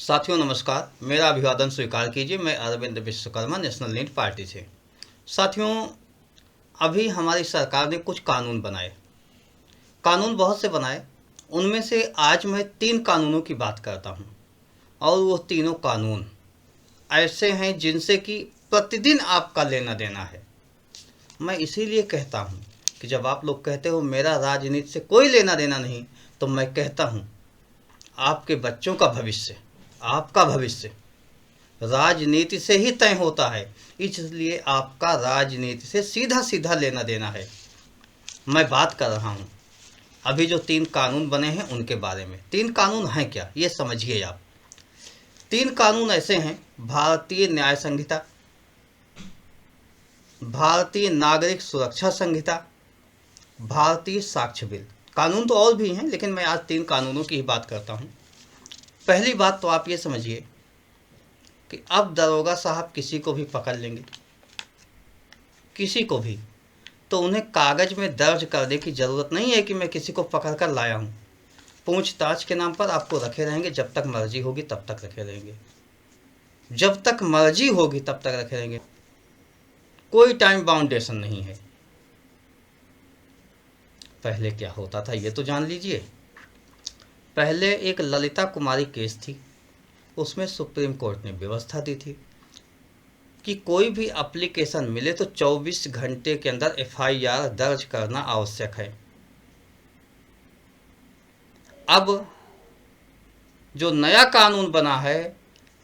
साथियों नमस्कार, मेरा अभिवादन स्वीकार कीजिए। मैं Arvind Vishwakarma national lead party से। साथियों, अभी हमारी सरकार ने कुछ कानून बनाए, कानून बहुत से बनाए। उनमें से आज मैं 3 कानूनों की बात करता हूं और वो तीनों कानून ऐसे हैं जिनसे कि प्रतिदिन आपका लेना देना है। मैं इसीलिए कहता हूं कि जब आप लोग कहते हो मेरा राजनीति से कोई लेना देना नहीं, तो मैं कहता हूं आपके बच्चों का भविष्य, आपका भविष्य राजनीति से ही तय होता है। इसलिए आपका राजनीति से सीधा सीधा लेना देना है। मैं बात कर रहा हूं अभी जो 3 कानून बने हैं उनके बारे में। 3 कानून हैं क्या, ये समझिए आप। 3 कानून ऐसे हैं: भारतीय न्याय संहिता, भारतीय नागरिक सुरक्षा संहिता, भारतीय साक्ष्य बिल। कानून तो और भी हैं, लेकिन मैं आज 3 कानूनों की ही बात करता हूं। पहली बात तो आप ये समझिए कि अब दरोगा साहब किसी को भी पकड़ लेंगे, किसी को भी, तो उन्हें कागज में दर्ज करने की ज़रूरत नहीं है कि मैं किसी को पकड़ कर लाया हूँ। पूछताछ के नाम पर आपको रखे रहेंगे, जब तक मर्जी होगी तब तक रखे रहेंगे, जब तक मर्जी होगी तब तक रखे रहेंगे। कोई टाइम बाउंडेशन नहीं है। पहले क्या होता था ये तो जान लीजिए। पहले एक ललिता कुमारी केस थी, उसमें सुप्रीम कोर्ट ने व्यवस्था दी थी कि कोई भी एप्लीकेशन मिले तो 24 घंटे के अंदर एफआईआर दर्ज करना आवश्यक है। अब जो नया कानून बना है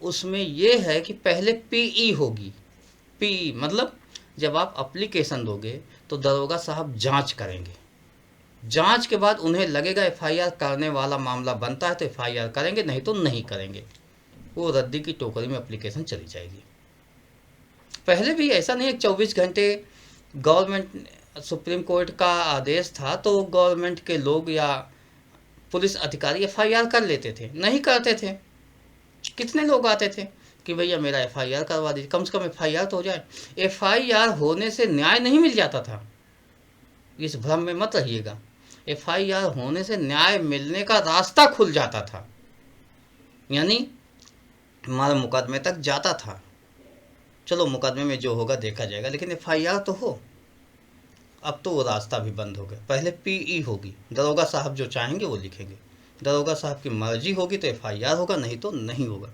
उसमें यह है कि पहले पीई होगी। पीई मतलब जब आप एप्लीकेशन दोगे तो दरोगा साहब जांच करेंगे, जांच के बाद उन्हें लगेगा एफआईआर करने वाला मामला बनता है तो एफआईआर करेंगे, नहीं तो नहीं करेंगे। वो रद्दी की टोकरी में एप्लीकेशन चली जाएगी। पहले भी ऐसा नहीं है 24 घंटे गवर्नमेंट, सुप्रीम कोर्ट का आदेश था तो गवर्नमेंट के लोग या पुलिस अधिकारी एफआईआर कर लेते थे, नहीं करते थे। कितने लोग आते थे कि भैया मेरा एफआईआर करवा दीजिए, कम से कम एफआईआर तो हो जाए। एफआईआर होने से न्याय नहीं मिल जाता था, इस भ्रम में मत रहिएगा। एफआईआर होने से न्याय मिलने का रास्ता खुल जाता था, यानी हमारा मुकदमे तक जाता था। चलो मुकदमे में जो होगा देखा जाएगा, लेकिन एफआईआर तो हो। अब तो वो रास्ता भी बंद हो गया। पहले पीई होगी, दरोगा साहब जो चाहेंगे वो लिखेंगे, दरोगा साहब की मर्जी होगी तो एफआईआर होगा, नहीं तो नहीं होगा।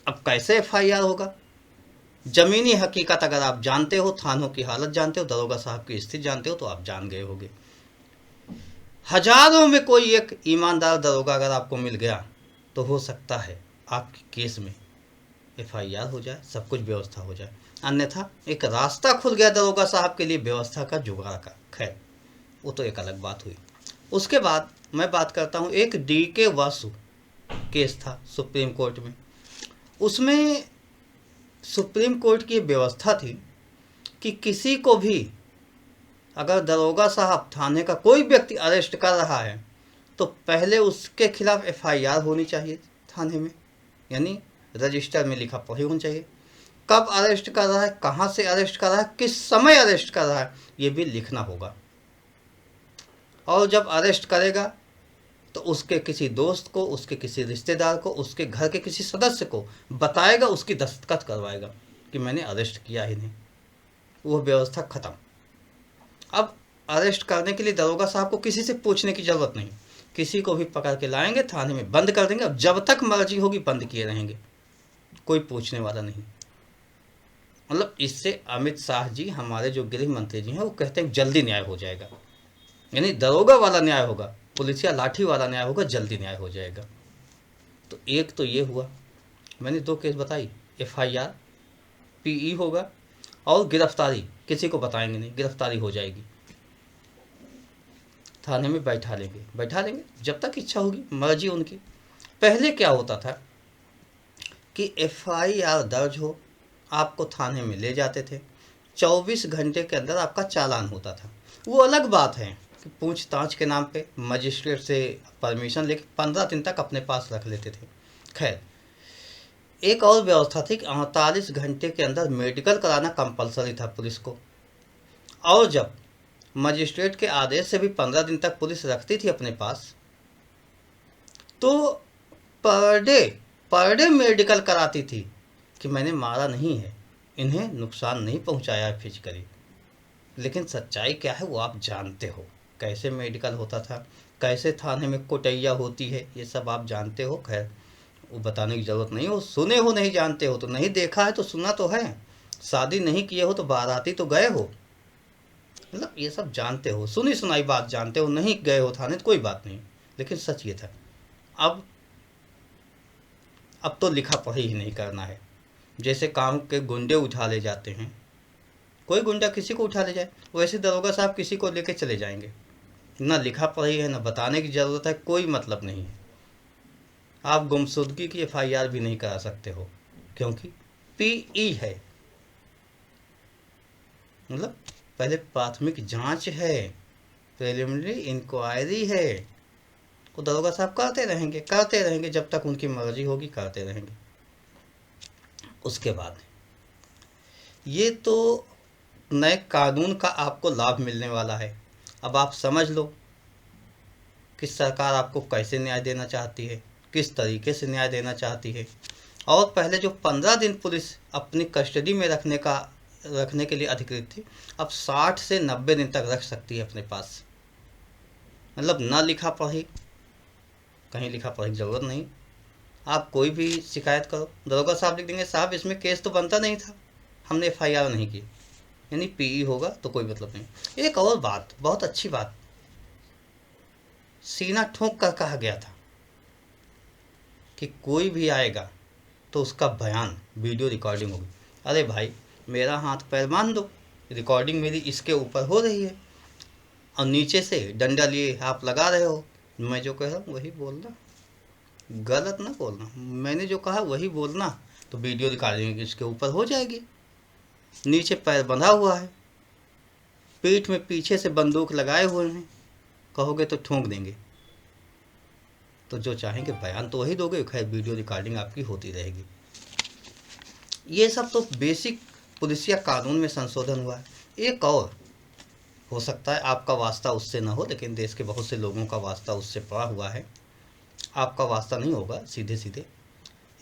अब कैसे एफआईआर होगा? जमीनी हकीकत अगर आप जानते हो, थानों की हालत जानते हो, दरोगा साहब की स्थिति जानते हो, तो आप जान गए होगे। हजारों में कोई एक ईमानदार दरोगा अगर आपको मिल गया तो हो सकता है आपके केस में एफआईआर हो जाए, सब कुछ व्यवस्था हो जाए। अन्यथा एक रास्ता खुल गया दरोगा साहब के लिए व्यवस्था का, जुगाड़ का। खैर, वो तो एक अलग बात हुई। उसके बाद मैं बात करता हूँ, एक डीके वासु केस था सुप्रीम कोर्ट में। उसमें सुप्रीम कोर्ट की व्यवस्था थी कि किसी को भी अगर दरोगा साहब थाने का कोई व्यक्ति अरेस्ट कर रहा है तो पहले उसके खिलाफ एफआईआर होनी चाहिए थाने में, यानी रजिस्टर में लिखा पढ़ी होनी चाहिए। कब अरेस्ट कर रहा है, कहाँ से अरेस्ट कर रहा है, किस समय अरेस्ट कर रहा है, ये भी लिखना होगा। और जब अरेस्ट करेगा तो उसके किसी दोस्त को, उसके किसी रिश्तेदार को, उसके घर के किसी सदस्य को बताएगा, उसकी दस्तखत करवाएगा कि मैंने अरेस्ट किया ही नहीं। वो व्यवस्था खत्म। अब अरेस्ट करने के लिए दरोगा साहब को किसी से पूछने की ज़रूरत नहीं, किसी को भी पकड़ के लाएंगे, थाने में बंद कर देंगे, और जब तक मर्जी होगी बंद किए रहेंगे, कोई पूछने वाला नहीं। मतलब इससे अमित शाह जी, हमारे जो गृह मंत्री जी हैं, वो कहते हैं जल्दी न्याय हो जाएगा, यानी दरोगा वाला न्याय होगा, पुलिसिया लाठी वाला न्याय होगा, जल्दी न्याय हो जाएगा। तो एक तो ये हुआ, मैंने 2 केस बताई। एफआईआर पीई होगा और गिरफ्तारी, किसी को बताएंगे नहीं, गिरफ्तारी हो जाएगी, थाने में बैठा लेंगे जब तक इच्छा होगी, मर्जी उनकी। पहले क्या होता था कि एफआईआर दर्ज हो, आपको थाने में ले जाते थे, 24 घंटे के अंदर आपका चालान होता था। वो अलग बात है कि पूछताछ के नाम पे मजिस्ट्रेट से परमिशन लेके 15 दिन तक अपने पास रख लेते थे। खैर, एक और व्यवस्था थी कि 48 घंटे के अंदर मेडिकल कराना कंपलसरी था पुलिस को। और जब मजिस्ट्रेट के आदेश से भी 15 दिन तक पुलिस रखती थी अपने पास, तो per day per day medical कराती थी कि मैंने मारा नहीं है, इन्हें नुकसान नहीं पहुंचाया है फिजिकली। लेकिन सच्चाई क्या है वो आप जानते हो, कैसे मेडिकल होता था, कैसे थाने में कुटैया होती है, ये सब आप जानते हो। खैर वो बताने की ज़रूरत नहीं हो, सुने हो नहीं जानते हो तो, नहीं देखा है तो सुना तो है, शादी नहीं किए हो तो बाराती तो गए हो, मतलब ये सब जानते हो, सुनी सुनाई बात जानते हो, नहीं गए हो थाने तो कोई बात नहीं। लेकिन सच ये था, अब अब तो लिखा पढ़ी ही नहीं करना है। जैसे काम के गुंडे उठा ले जाते हैं, कोई गुंडा किसी को उठा ले जाए, वैसे दरोगा साहब किसी को लेके चले जाएंगे। ना लिखा पढ़ी है, ना बताने की ज़रूरत है, कोई मतलब नहीं है। आप गुमशुदगी की एफआईआर भी नहीं करा सकते हो, क्योंकि पीई है, मतलब पहले प्राथमिक जांच है, प्रिलिमिनरी इंक्वायरी है। वो दरोगा साहब करते रहेंगे जब तक उनकी मर्जी होगी, करते रहेंगे। उसके बाद ये तो नए कानून का आपको लाभ मिलने वाला है। अब आप समझ लो कि सरकार आपको कैसे न्याय देना चाहती है, किस तरीके से न्याय देना चाहती है। और पहले जो 15 दिन पुलिस अपनी कस्टडी में रखने के लिए अधिकृत थी, अब 60 से 90 दिन तक रख सकती है अपने पास। मतलब ना लिखा पढ़ी, कहीं लिखा पढ़ी की ज़रूरत नहीं। आप कोई भी शिकायत करो, दरोगा साहब लिख देंगे साहब इसमें केस तो बनता नहीं था, हमने एफआईआर नहीं की, यानी पीई होगा तो कोई मतलब नहीं। एक और बात, बहुत अच्छी बात, सीना ठोंक कर कहा गया था कि कोई भी आएगा तो उसका बयान वीडियो रिकॉर्डिंग होगी। अरे भाई मेरा हाथ पैर मान दो, रिकॉर्डिंग मेरी इसके ऊपर हो रही है और नीचे से डंडा लिए आप लगा रहे हो, मैं जो कह रहा हूँ वही बोलना, गलत ना बोलना, मैंने जो कहा वही बोलना, तो वीडियो रिकॉर्डिंग इसके ऊपर हो जाएगी। नीचे पैर बंधा हुआ है, पीठ में पीछे से बंदूक लगाए हुए हैं, कहोगे तो ठोंक देंगे, तो जो चाहेंगे बयान तो वही दोगे, खैर वीडियो रिकॉर्डिंग आपकी होती रहेगी। ये सब तो बेसिक पुलिसिया कानून में संशोधन हुआ है। एक और हो सकता है आपका वास्ता उससे ना हो, लेकिन देश के बहुत से लोगों का वास्ता उससे पड़ा हुआ है, आपका वास्ता नहीं होगा सीधे सीधे।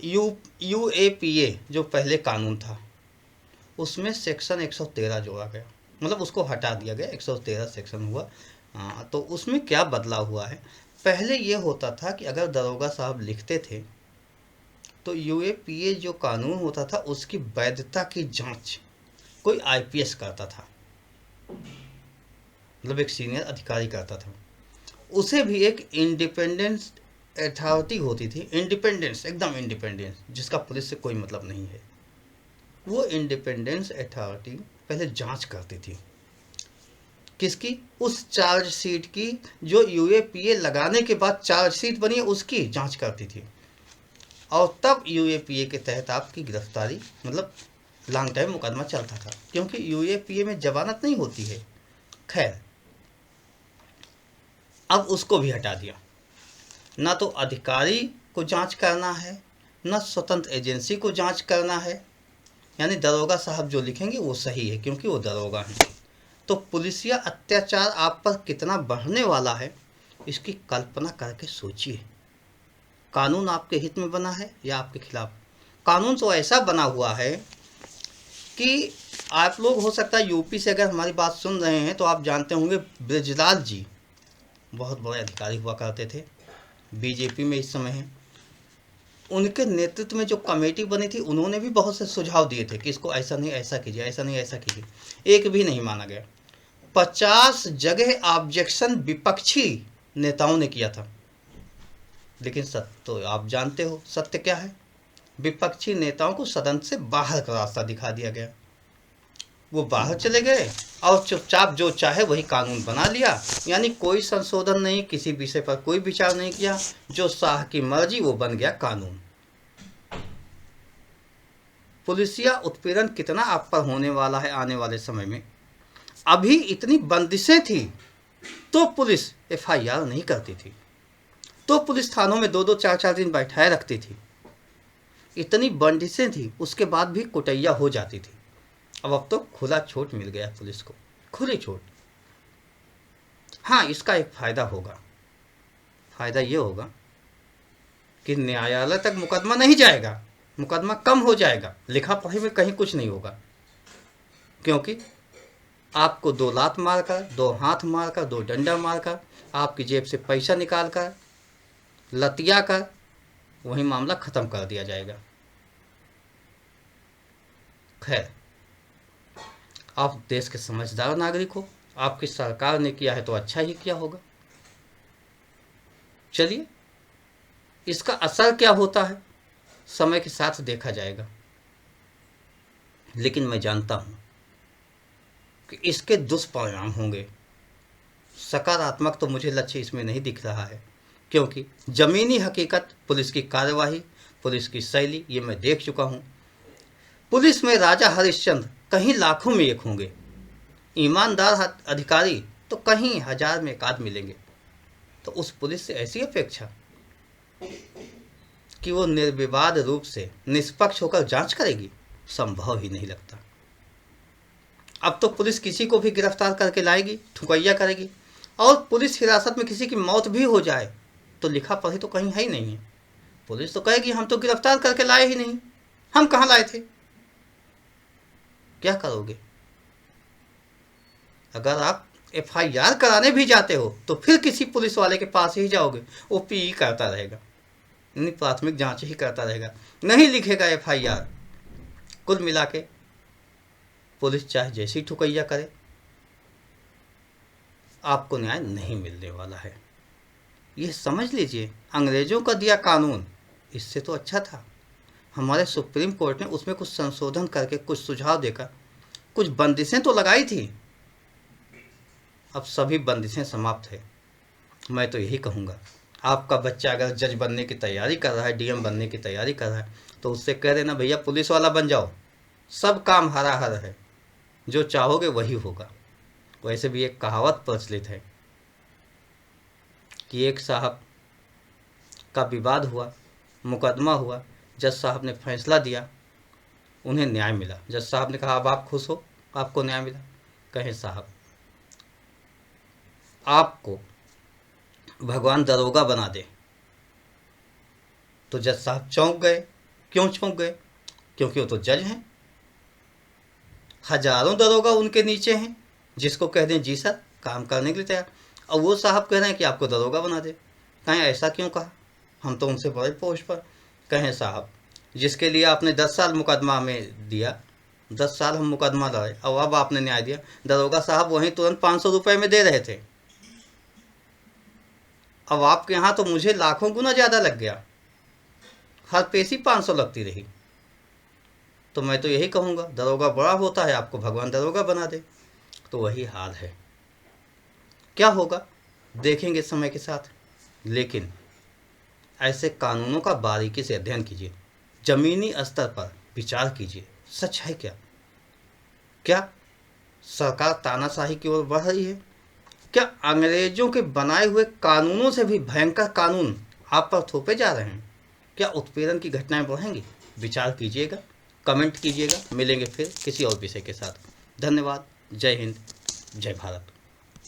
यूएपीए जो पहले कानून था उसमें सेक्शन 113 जोड़ा गया, मतलब उसको हटा दिया गया, 113 सेक्शन हुआ। तो उसमें क्या बदलाव हुआ है, पहले ये होता था कि अगर दरोगा साहब लिखते थे तो यूएपीए जो कानून होता था उसकी वैधता की जांच कोई आईपीएस करता था, मतलब एक सीनियर अधिकारी करता था। उसे भी एक इंडिपेंडेंस अथॉरिटी होती थी, इंडिपेंडेंस, एकदम इंडिपेंडेंस, जिसका पुलिस से कोई मतलब नहीं है। वो इंडिपेंडेंस अथॉरिटी पहले जांच करती थी, किसकी, उस चार्जशीट की जो यूएपीए लगाने के बाद चार्जशीट बनी है उसकी जांच करती थी। और तब यूएपीए के तहत आपकी गिरफ्तारी, मतलब लॉन्ग टाइम मुकदमा चलता था, क्योंकि यूएपीए में जमानत नहीं होती है। खैर अब उसको भी हटा दिया, ना तो अधिकारी को जांच करना है, ना स्वतंत्र एजेंसी को जांच करना है, यानी दरोगा साहब जो लिखेंगे वो सही है क्योंकि वो दरोगा हैं। तो पुलिसिया अत्याचार आप पर कितना बढ़ने वाला है इसकी कल्पना करके सोचिए। कानून आपके हित में बना है या आपके खिलाफ? कानून तो ऐसा बना हुआ है कि आप लोग हो सकता है यूपी से अगर हमारी बात सुन रहे हैं तो आप जानते होंगे ब्रजलाल जी बहुत बड़े अधिकारी हुआ करते थे, बीजेपी में इस समय हैं। उनके नेतृत्व में जो कमेटी बनी थी उन्होंने भी बहुत से सुझाव दिए थे कि इसको ऐसा नहीं ऐसा कीजिए, ऐसा नहीं ऐसा कीजिए, एक भी नहीं माना गया। 50 जगह ऑब्जेक्शन विपक्षी नेताओं ने किया था, लेकिन सत्य तो आप जानते हो सत्य क्या है, विपक्षी नेताओं को सदन से बाहर का रास्ता दिखा दिया गया, वो बाहर चले गए और चुपचाप जो चाहे वही कानून बना लिया, यानी कोई संशोधन नहीं, किसी विषय पर कोई विचार नहीं किया, जो शाह की मर्जी वो बन गया कानून। पुलिसिया उत्पीड़न कितना आप पर होने वाला है आने वाले समय में। अभी इतनी बंदिशें थी तो पुलिस एफआईआर नहीं करती थी, तो पुलिस थानों में 2-2 4-4 दिन बैठाए रखती थी, इतनी बंदिशें थी, उसके बाद भी कुटैया हो जाती थी। अब तो खुला छूट मिल गया पुलिस को, खुली छूट। हाँ इसका एक फ़ायदा होगा, फ़ायदा ये होगा कि न्यायालय तक मुकदमा नहीं जाएगा, मुकदमा कम हो जाएगा, लिखा पढ़ी में कहीं कुछ नहीं होगा, क्योंकि आपको 2 लात मारकर, 2 हाथ मारकर, 2 डंडा मारकर, आपकी जेब से पैसा निकाल कर, लतिया कर वही मामला खत्म कर दिया जाएगा। खैर, आप देश के समझदार नागरिक हो, आपकी सरकार ने किया है तो अच्छा ही किया होगा। चलिए, इसका असर क्या होता है समय के साथ देखा जाएगा, लेकिन मैं जानता हूं कि इसके दुष्परिणाम होंगे। सकारात्मक तो मुझे लक्ष्य इसमें नहीं दिख रहा है, क्योंकि ज़मीनी हकीकत, पुलिस की कार्यवाही, पुलिस की शैली, ये मैं देख चुका हूँ। पुलिस में राजा हरिश्चंद्र कहीं लाखों में एक होंगे, ईमानदार अधिकारी तो कहीं 1000 में 1 मिलेंगे। तो उस पुलिस से ऐसी अपेक्षा कि वो निर्विवाद रूप से निष्पक्ष होकर जांच करेगी, संभव ही नहीं लगता। अब तो पुलिस किसी को भी गिरफ्तार करके लाएगी, ठुकैया करेगी, और पुलिस हिरासत में किसी की मौत भी हो जाए तो लिखा पढ़ी तो कहीं है ही नहीं है। पुलिस तो कहेगी हम तो गिरफ्तार करके लाए ही नहीं, हम कहाँ लाए थे। क्या करोगे? अगर आप FIR कराने भी जाते हो तो फिर किसी पुलिस वाले के पास ही जाओगे, वो PE करता रहेगा, यानी प्राथमिक जांच ही करता रहेगा, नहीं लिखेगा FIR। कुल मिला के पुलिस चाहे जैसी ठुकैया करे, आपको न्याय नहीं मिलने वाला है। ये समझ लीजिए, अंग्रेजों का दिया कानून इससे तो अच्छा था। हमारे सुप्रीम कोर्ट ने उसमें कुछ संशोधन करके, कुछ सुझाव देकर कुछ बंदिशें तो लगाई थी। अब सभी बंदिशें समाप्त है। मैं तो यही कहूँगा, आपका बच्चा अगर जज बनने की तैयारी कर रहा है, DM बनने की तैयारी कर रहा है, तो उससे कह देना भैया पुलिस वाला बन जाओ, सब काम हरा हर है, जो चाहोगे वही होगा। वैसे भी एक कहावत प्रचलित है कि एक साहब का विवाद हुआ, मुकदमा हुआ, जज साहब ने फैसला दिया, उन्हें न्याय मिला। जज साहब ने कहा अब आप खुश हो, आपको न्याय मिला। कहें साहब आपको भगवान दरोगा बना दे, तो जज साहब चौंक गए। क्यों चौंक गए? क्योंकि वो तो जज हैं, हजारों दरोगा उनके नीचे हैं, जिसको कह दें जी सर काम करने के लिए तैयार, और वो साहब कह रहे हैं कि आपको दरोगा बना दे। कहें ऐसा क्यों कहा, हम तो उनसे बड़े पोस्ट पर। कहें साहब जिसके लिए आपने 10 साल मुकदमा में दिया, 10 साल हम मुकदमा लड़े और अब आपने न्याय दिया, दरोगा साहब वहीं तुरंत 500 रुपये में दे रहे थे, अब आपके यहाँ तो मुझे लाखों गुना ज़्यादा लग गया, हर पेशी 500 लगती रही। तो मैं तो यही कहूँगा, दरोगा बड़ा होता है, आपको भगवान दरोगा बना दे। तो वही हाल है। क्या होगा देखेंगे समय के साथ, लेकिन ऐसे कानूनों का बारीकी से अध्ययन कीजिए, ज़मीनी स्तर पर विचार कीजिए। सच है क्या सरकार तानाशाही की ओर बढ़ रही है? क्या अंग्रेजों के बनाए हुए कानूनों से भी भयंकर कानून आप पर थोपे जा रहे हैं? क्या उत्पीड़न की घटनाएं बढ़ेंगी? विचार कीजिएगा, कमेंट कीजिएगा। मिलेंगे फिर किसी और विषय के साथ। धन्यवाद। जय हिंद, जय भारत।